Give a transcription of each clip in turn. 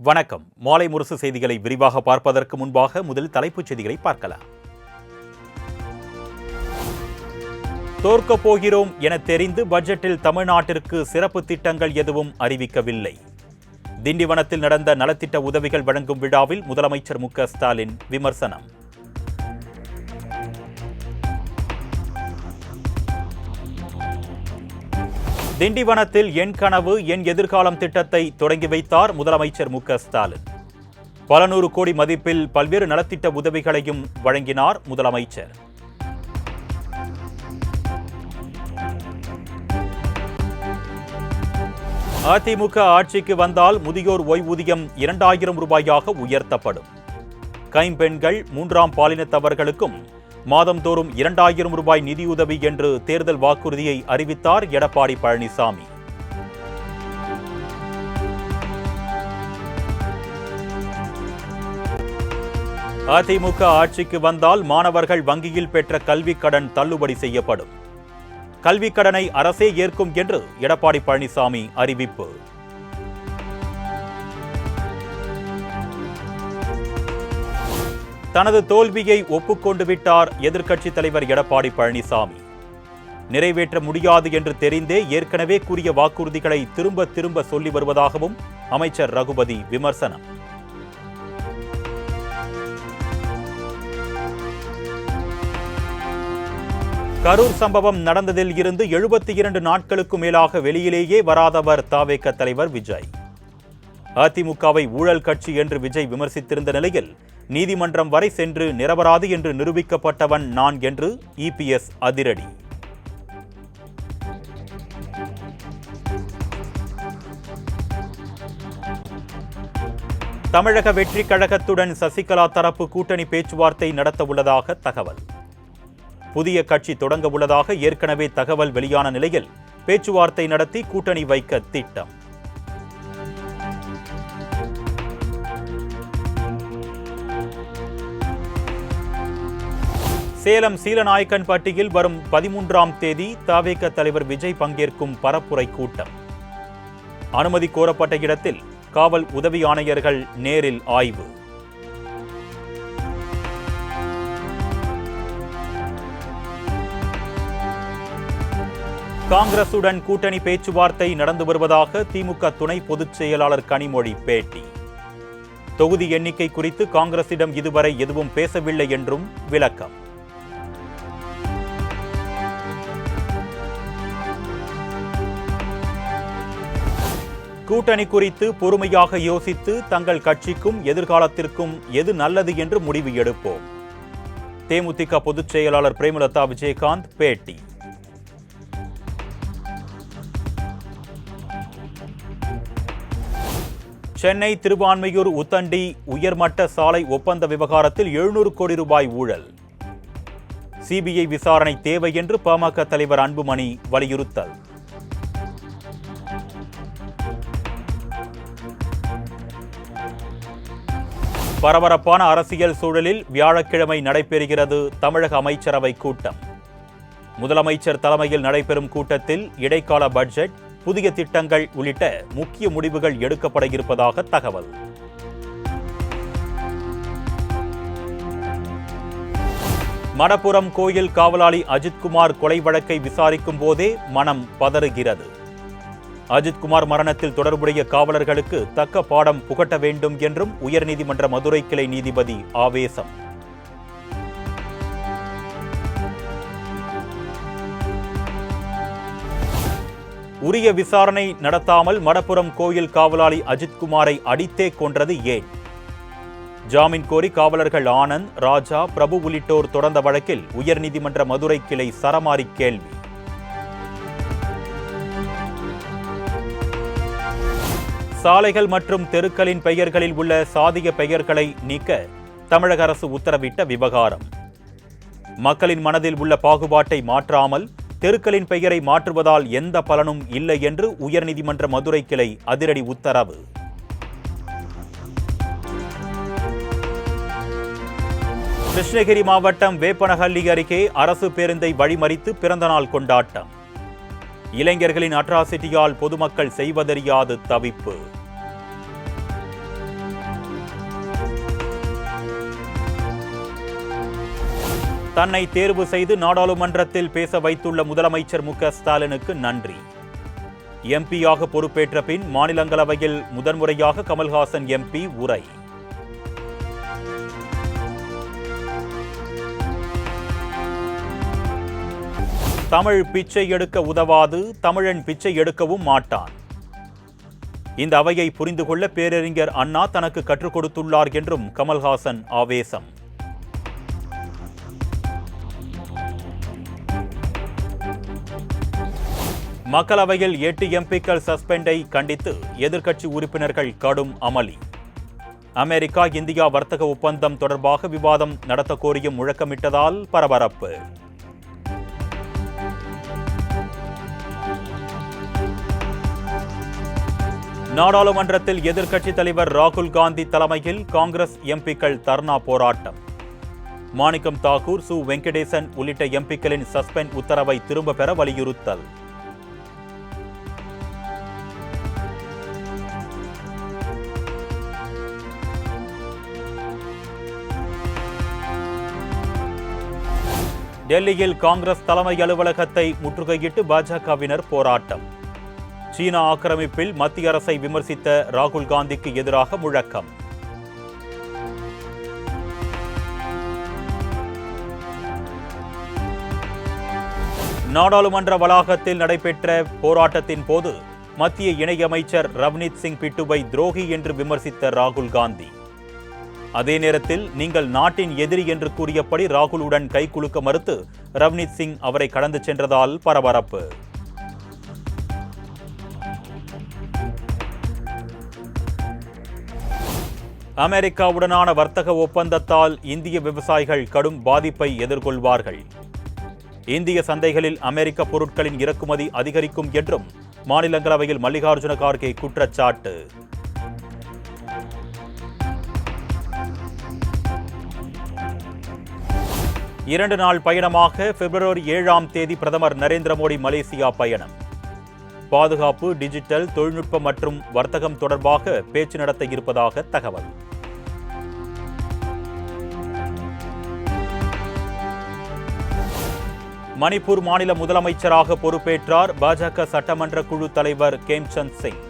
வணக்கம். மாலை முரசு செய்திகளை விரிவாக பார்ப்பதற்கு முன்பாக முதல் தலைப்புச் செய்திகளை பார்க்கலாம். தோற்கப் போகிறோம் என தெரிந்து பட்ஜெட்டில் தமிழ்நாட்டிற்கு சிறப்பு திட்டங்கள் எதுவும் அறிவிக்கவில்லை. திண்டிவனத்தில் நடந்த நலத்திட்ட உதவிகள் வழங்கும் விழாவில் முதலமைச்சர் மு.க.ஸ்டாலின் விமர்சனம். திண்டிவனத்தில் என் கனவு என் எதிர்காலம் திட்டத்தை தொடங்கி வைத்தார் முதலமைச்சர் மு.க.ஸ்டாலின். பல நூறு கோடி மதிப்பில் பல்வேறு நலத்திட்ட உதவிகளையும் வழங்கினார் முதலமைச்சர். அதிமுக ஆட்சிக்கு வந்தால் முதியோர் ஓய்வூதியம் 2000 ரூபாயாக உயர்த்தப்படும். கைம்பெண்கள் 3ஆம் பாலினத்தவர்களுக்கும் மாதந்தோறும் 2000 ரூபாய் நிதியுதவி என்று தேர்தல் வாக்குறுதியை அறிவித்தார் எடப்பாடி பழனிசாமி. அதிமுக ஆட்சிக்கு வந்தால் மாணவர்கள் வங்கியில் பெற்ற கல்விக் கடன் தள்ளுபடி செய்யப்படும். கல்விக் கடனை அரசே ஏற்கும் என்று எடப்பாடி பழனிசாமி அறிவிப்பு. தனது தோல்வியை ஒப்புக்கொண்டு விட்டார் எதிர்க்கட்சித் தலைவர் எடப்பாடி பழனிசாமி. நிறைவேற்ற முடியாது என்று தெரிந்தே ஏற்கனவே கூறிய வாக்குறுதிகளை திரும்ப திரும்ப சொல்லி வருவதாகவும் அமைச்சர் ரகுபதி விமர்சனம். கரூர் சம்பவம் நடந்ததில் இருந்து 72 நாட்களுக்கு மேலாக வெளியிலேயே வராதவர் த.வே.க தலைவர் விஜய். அதிமுகவை ஊழல் கட்சி என்று விஜய் விமர்சித்திருந்த நிலையில் நீதிமன்றம் வரை சென்று நிரபராதி என்று நிரூபிக்கப்பட்டவன் நான் என்று இபிஎஸ் அதிரடி. தமிழக வெற்றி கழகத்துடன் சசிகலா தரப்பு கூட்டணி பேச்சுவார்த்தை நடத்த உள்ளதாக தகவல். புதிய கட்சி தொடங்க உள்ளதாக ஏற்கனவே தகவல் வெளியான நிலையில் பேச்சுவார்த்தை நடத்தி கூட்டணி வைக்க திட்டம். சேலம் சீலநாயக்கன்பட்டியில் வரும் 13ஆம் தேதி த.வே.க தலைவர் விஜய் பங்கேற்கும் பரப்புரை கூட்டம். அனுமதி கோரப்பட்ட இடத்தில் காவல் உதவி ஆணையர்கள் நேரில் ஆய்வு. காங்கிரசுடன் கூட்டணி பேச்சுவார்த்தை நடந்து வருவதாக திமுக துணை பொதுச் செயலாளர் கனிமொழி பேட்டி. தொகுதி எண்ணிக்கை குறித்து காங்கிரசிடம் இதுவரை எதுவும் பேசவில்லை என்றும் விளக்கம். கூட்டணி குறித்து பொறுமையாக யோசித்து தங்கள் கட்சிக்கும் எதிர்காலத்திற்கும் எது நல்லது என்று முடிவு எடுப்போம். தேமுதிக பொதுச் செயலாளர் பிரேமலதா விஜயகாந்த் பேட்டி. சென்னை திருவான்மையூர் உத்தண்டி உயர்மட்ட சாலை ஒப்பந்த விவகாரத்தில் 700 கோடி ரூபாய் ஊழல். சிபிஐ விசாரணை தேவை என்று பாமக தலைவர் அன்புமணி வலியுறுத்தல். பரபரப்பான அரசியல் சூழலில் வியாழக்கிழமை நடைபெறுகிறது தமிழக அமைச்சரவை கூட்டம். முதலமைச்சர் தலைமையில் நடைபெறும் கூட்டத்தில் இடைக்கால பட்ஜெட், புதிய திட்டங்கள் உள்ளிட்ட முக்கிய முடிவுகள் எடுக்கப்பட இருப்பதாக தகவல். மடப்புரம் கோயில் காவலாளி அஜித்குமார் கொலை வழக்கை விசாரிக்கும் போதே மனம் பதறுகிறது. அஜித்குமார் மரணத்தில் தொடர்புடைய காவலர்களுக்கு தக்க பாடம் புகட்ட வேண்டும் என்றும் உயர்நீதிமன்ற மதுரை கிளை நீதிபதி ஆவேசம். உரிய விசாரணை நடத்தாமல் மடப்புரம் கோயில் காவலாளி அஜித்குமாரை அடித்தே கொன்றது ஏன்? ஜாமீன் கோரி காவலர்கள் ஆனந்த், ராஜா, பிரபு உள்ளிட்டோர் தொடர்ந்த வழக்கில் உயர்நீதிமன்ற மதுரை கிளை சரமாரி கேள்வி. சாலைகள் மற்றும் தெருக்களின் பெயர்களில் உள்ள சாதிய பெயர்களை நீக்க தமிழக அரசு உத்தரவிட்ட விவகாரம். மக்களின் மனதில் உள்ள பாகுபாட்டை மாற்றாமல் தெருக்களின் பெயரை மாற்றுவதால் எந்த பலனும் இல்லை என்று உயர்நீதிமன்ற மதுரை கிளை அதிரடி உத்தரவு. கிருஷ்ணகிரி மாவட்டம் வேப்பனஹள்ளி அருகே அரசு பேருந்தை வழிமறித்து பிறந்தநாள் கொண்டாட்டம். இளைஞர்களின் அட்ராசிட்டியால் பொதுமக்கள் செய்வதறியாது தவிப்பு. தன்னை தேர்வு செய்து நாடாளுமன்றத்தில் பேச வைத்துள்ள முதலமைச்சர் மு.க.ஸ்டாலினுக்கு நன்றி. எம்பியாக பொறுப்பேற்ற பின் மாநிலங்களவையில் முதன்முறையாக கமல்ஹாசன் எம்பி உரை. தமிழ் பிச்சை எடுக்க உதவாது, தமிழன் பிச்சை எடுக்கவும் மாட்டான். இந்த அவையை புரிந்து கொள்ள பேரறிஞர் அண்ணா தனக்கு கற்றுக் கொடுத்துள்ளார் என்றும் கமல்ஹாசன் ஆவேசம். மக்களவையில் 8 எம்பிக்கள் சஸ்பெண்டை கண்டித்து எதிர்க்கட்சி உறுப்பினர்கள் கடும் அமளி. அமெரிக்கா இந்தியா வர்த்தக ஒப்பந்தம் தொடர்பாக விவாதம் நடத்த கோரியும் முழக்கமிட்டதால் பரபரப்பு. நாடாளுமன்றத்தில் எதிர்க்கட்சித் தலைவர் ராகுல் காந்தி தலைமையில் காங்கிரஸ் எம்பிக்கள் தர்ணா போராட்டம். மாணிக்கம் தாக்கூர், சு வெங்கடேசன் உள்ளிட்ட எம்பிக்களின் சஸ்பெண்ட் உத்தரவை திரும்ப பெற வலியுறுத்தல். டெல்லியில் காங்கிரஸ் தலைமை அலுவலகத்தை முற்றுகையிட்டு பாஜகவினர் போராட்டம். சீனா ஆக்கிரமிப்பில் மத்திய அரசை விமர்சித்த ராகுல் காந்திக்கு எதிராக முழக்கம். நாடாளுமன்ற வளாகத்தில் நடைபெற்ற போராட்டத்தின் போது மத்திய இணையமைச்சர் ரவ்னீத் சிங் பிட்டுவை துரோகி என்று விமர்சித்த ராகுல் காந்தி. அதே நேரத்தில் நீங்கள் நாட்டின் எதிரி என்று கூறியபடி ராகுலுடன் கைகுலுக்க மறுத்து ரவ்னீத் சிங் அவரை கடந்து சென்றதால் பரபரப்பு. அமெரிக்காவுடனான வர்த்தக ஒப்பந்தத்தால் இந்திய விவசாயிகள் கடும் பாதிப்பை எதிர்கொள்வார்கள். இந்திய சந்தைகளில் அமெரிக்க பொருட்களின் இறக்குமதி அதிகரிக்கும் என்றும் மாநிலங்களவையில் மல்லிகார்ஜுன கார்கே குற்றச்சாட்டு. இரண்டு நாள் பயணமாக பிப்ரவரி 7ஆம் தேதி பிரதமர் நரேந்திர மோடி மலேசியா பயணம். பாதுகாப்பு, டிஜிட்டல், தொழில்நுட்பம் மற்றும் வர்த்தகம் தொடர்பாக பேச்சு நடத்த இருப்பதாக தகவல். மணிப்பூர் மாநில முதலமைச்சராக பொறுப்பேற்றார் பாஜக சட்டமன்ற குழு தலைவர் கேம்சந்த் சிங்.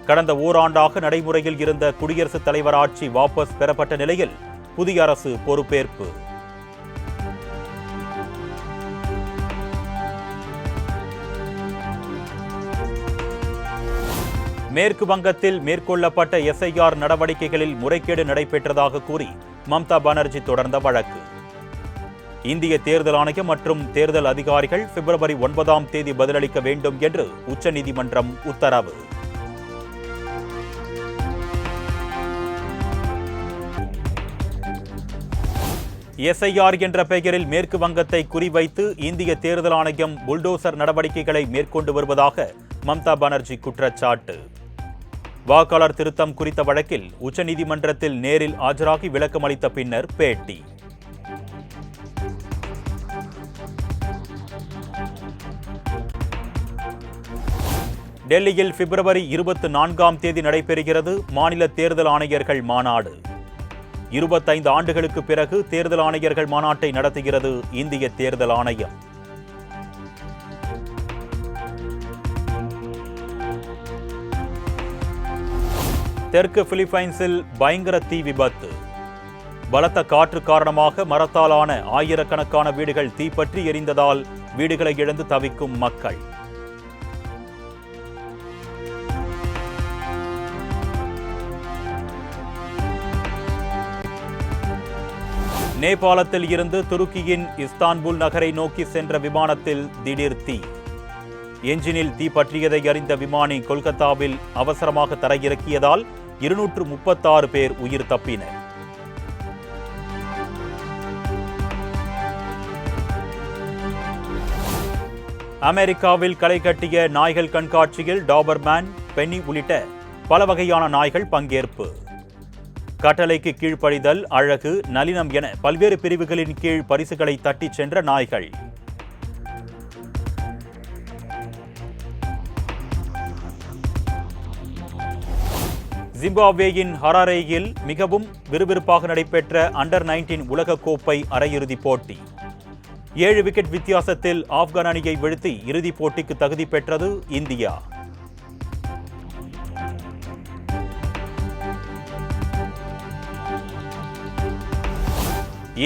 கடந்த ஓராண்டாக நடைமுறையில் இருந்த குடியரசுத் தலைவர் ஆட்சி வாபஸ் பெறப்பட்ட நிலையில் புதிய அரசு பொறுப்பேற்பு. மேற்கு வங்கத்தில் மேற்கொள்ளப்பட்ட எஸ்ஐஆர் நடவடிக்கைகளில் முறைகேடு நடைபெற்றதாக கூறி மம்தா பானர்ஜி தொடர்ந்த வழக்கு. இந்திய தேர்தல் ஆணையம் மற்றும் தேர்தல் அதிகாரிகள் பிப்ரவரி 9ஆம் தேதி பதிலளிக்க வேண்டும் என்று உச்சநீதிமன்றம் உத்தரவு. எஸ்ஐஆர் என்ற பெயரில் மேற்கு வங்கத்தை குறிவைத்து இந்திய தேர்தல் ஆணையம் புல்டோசர் நடவடிக்கைகளை மேற்கொண்டு வருவதாக மம்தா பானர்ஜி குற்றச்சாட்டு. வாக்காளர் திருத்தம் குறித்த வழக்கில் உச்சநீதிமன்றத்தில் நேரில் ஆஜராகி விளக்கம் அளித்த பின்னர் பேட்டி. டெல்லியில் பிப்ரவரி 24ஆம் தேதி நடைபெறுகிறது மாநில தேர்தல் ஆணையர்கள் மாநாடு. 25 ஆண்டுகளுக்கு பிறகு தேர்தல் ஆணையர்கள் மாநாட்டை நடத்துகிறது இந்திய தேர்தல் ஆணையம். தெற்கு பிலிப்பைன்ஸில் பயங்கர தீ விபத்து. பலத்த காற்று காரணமாக மரத்தாலான ஆயிரக்கணக்கான வீடுகள் தீப்பற்றி எரிந்ததால் வீடுகளை இழந்து தவிக்கும் மக்கள். நேபாளத்தில் இருந்து துருக்கியின் இஸ்தான்புல் நகரை நோக்கி சென்ற விமானத்தில் திடீர் தீ. என்ஜினில் தீ பற்றியதை அறிந்த விமானி கொல்கத்தாவில் அவசரமாக தரையிறக்கியதால் 236 பேர் உயிர் தப்பினர். அமெரிக்காவில் களை கட்டிய நாய்கள் கண்காட்சியில் டாபர்மேன், பென்னி உள்ளிட்ட பல வகையான நாய்கள் பங்கேற்பு. கட்டளைக்கு கீழ்ப்படிதல், அழகு, நளினம் என பல்வேறு பிரிவுகளின் கீழ் பரிசுகளை தட்டிச் சென்ற நாய்கள். ஜிம்பாப்வேயின் ஹராரேயில் மிகவும் விறுவிறுப்பாக நடைபெற்ற அண்டர் 19 உலகக்கோப்பை அரையிறுதிப் போட்டி. 7 விக்கெட் வித்தியாசத்தில் ஆப்கான் அணியை வீழ்த்தி இறுதிப் போட்டிக்கு தகுதி பெற்றது இந்தியா.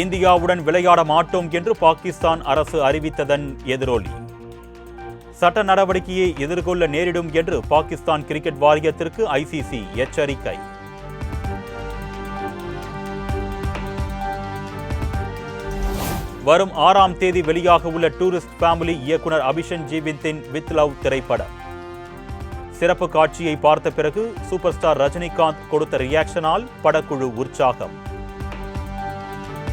இந்தியாவுடன் விளையாட மாட்டோம் என்று பாகிஸ்தான் அரசு அறிவித்ததன் எதிரொலி. சட்ட நடவடிக்கையை எதிர்கொள்ள நேரிடும் என்று பாகிஸ்தான் கிரிக்கெட் வாரியத்திற்கு ICC எச்சரிக்கை. வரும் 6ஆம் தேதி வெளியாக உள்ள டூரிஸ்ட் ஃபேமிலி இயக்குனர் அபிஷன் ஜீவித்தின் வித் லவ் திரைப்படம். சிறப்பு காட்சியை பார்த்த பிறகு சூப்பர் ஸ்டார் ரஜினிகாந்த் கொடுத்த ரியாக்ஷனால் படக்குழு உற்சாகம்.